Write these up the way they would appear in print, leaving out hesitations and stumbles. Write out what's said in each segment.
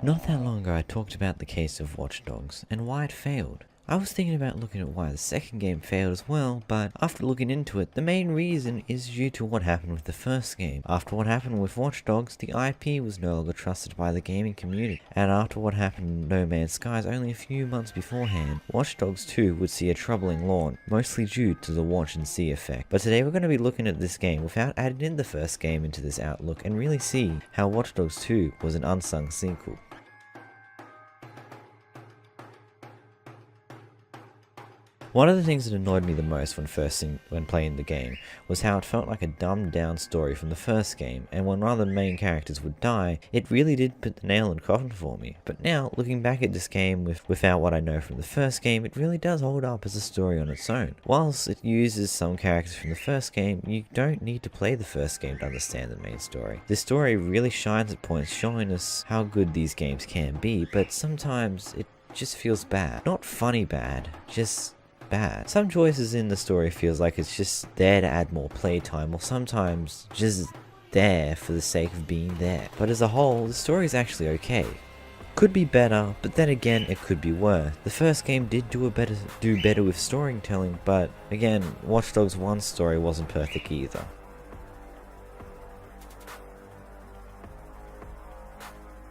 Not that long ago I talked about the case of Watch Dogs and why it failed. I was thinking about looking at why the second game failed as well, but after looking into it, the main reason is due to what happened with the first game. After what happened with Watch Dogs, the IP was no longer trusted by the gaming community, and after what happened in No Man's Skies only a few months beforehand, Watch Dogs 2 would see a troubling launch, mostly due to the watch and see effect. But today we're going to be looking at this game without adding in the first game into this outlook and really see how Watch Dogs 2 was an unsung sequel. One of the things that annoyed me the most when playing the game was how it felt like a dumbed down story from the first game, and when one of the main characters would die, it really did put the nail in the coffin for me. But now, looking back at this game without what I know from the first game, it really does hold up as a story on its own. Whilst it uses some characters from the first game, you don't need to play the first game to understand the main story. The story really shines at points showing us how good these games can be, but sometimes it just feels bad. Not funny bad, just bad. Some choices in the story feels like it's just there to add more playtime, or sometimes just there for the sake of being there. But as a whole, the story is actually okay. Could be better, but then again it could be worse. The first game did do better with storytelling, but again, Watch Dogs 1's story wasn't perfect either.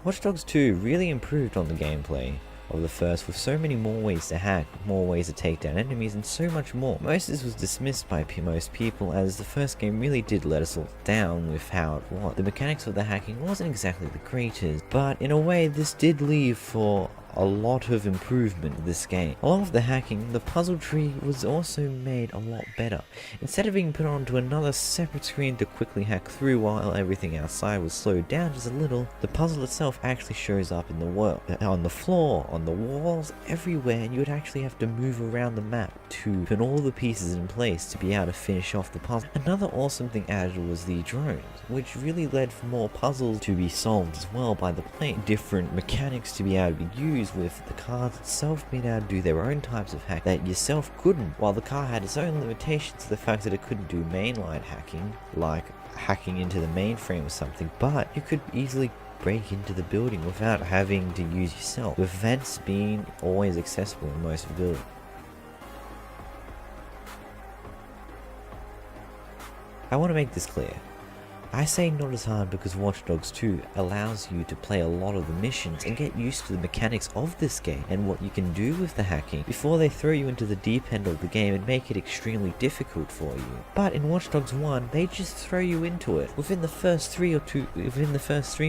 Watch Dogs 2 really improved on the gameplay of the first, with so many more ways to hack, more ways to take down enemies, and so much more. Most of this was dismissed by most people, as the first game really did let us all down with how it was. The mechanics of the hacking wasn't exactly the greatest, but in a way this did leave for a lot of improvement in this game. Along with the hacking, the puzzle tree was also made a lot better. Instead of being put onto another separate screen to quickly hack through while everything outside was slowed down just a little, the puzzle itself actually shows up in the world, on the floor, on the walls, everywhere, and you would actually have to move around the map to put all the pieces in place to be able to finish off the puzzle. Another awesome thing added was the drones, which really led for more puzzles to be solved as well by the player. Different mechanics to be able to be used, with the cars itself being able to do their own types of hack that yourself couldn't, while the car had its own limitations to the fact that it couldn't do mainline hacking, like hacking into the mainframe or something, but you could easily break into the building without having to use yourself, with vents being always accessible in most buildings. I want to make this clear. I say not as hard because Watch Dogs 2 allows you to play a lot of the missions and get used to the mechanics of this game and what you can do with the hacking before they throw you into the deep end of the game and make it extremely difficult for you. But in Watch Dogs 1, they just throw you into it. Within the first three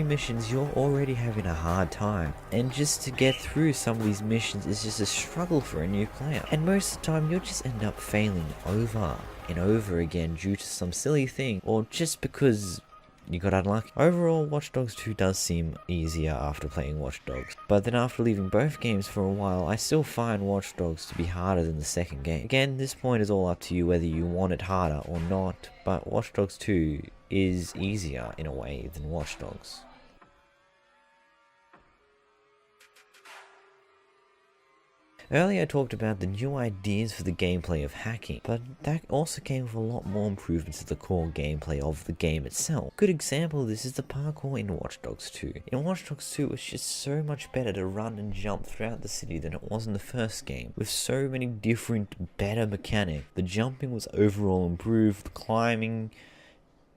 missions, you're already having a hard time, and just to get through some of these missions is just a struggle for a new player. And most of the time, you'll just end up failing over and over again due to some silly thing, or just because you got unlucky. Overall, Watch Dogs 2 does seem easier after playing Watch Dogs, but then after leaving both games for a while, I still find Watch Dogs to be harder than the second game. Again, this point is all up to you whether you want it harder or not, but Watch Dogs 2 is easier in a way than Watch Dogs. Earlier I talked about the new ideas for the gameplay of hacking, but that also came with a lot more improvements to the core gameplay of the game itself. A good example of this is the parkour in Watch Dogs 2. In Watch Dogs 2, it's just so much better to run and jump throughout the city than it was in the first game, with so many different, better mechanics. The jumping was overall improved, the climbing,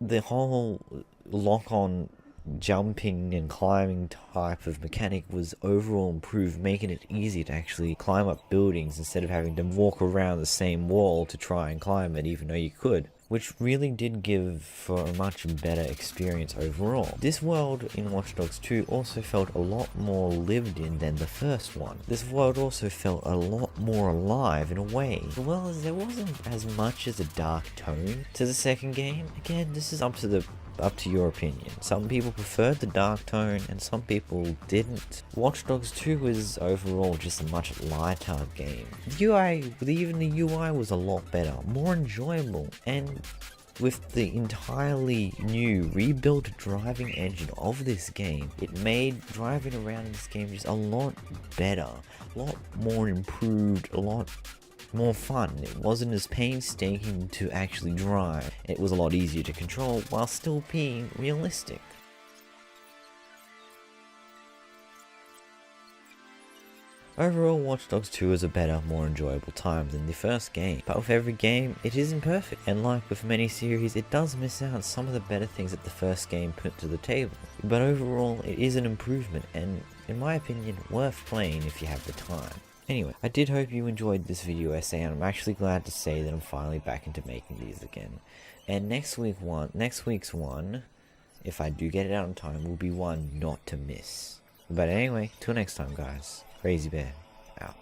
the whole lock-on jumping and climbing type of mechanic was overall improved, making it easy to actually climb up buildings instead of having to walk around the same wall to try and climb it even though you could, which really did give for a much better experience overall. This world in Watch Dogs 2 also felt a lot more lived in than the first one. This world also felt a lot more alive in a way, as well as there wasn't as much as a dark tone to the second game. Again, this is up to your opinion. Some people preferred the dark tone and some people didn't. Watch Dogs 2 was overall just a much lighter game. Even the UI was a lot better, more enjoyable, and with the entirely new rebuilt driving engine of this game, it made driving around in this game just a lot better, a lot more improved, a lot more fun. It wasn't as painstaking to actually drive. It was a lot easier to control while still being realistic. Overall, Watch Dogs 2 is a better, more enjoyable time than the first game, but with every game, it isn't perfect, and like with many series, it does miss out some of the better things that the first game put to the table. But overall, it is an improvement, and in my opinion, worth playing if you have the time. Anyway, I did hope you enjoyed this video essay, and I'm actually glad to say that I'm finally back into making these again. And next week's one, if I do get it out on time, will be one not to miss. But anyway, till next time guys, Crazy Bear, out.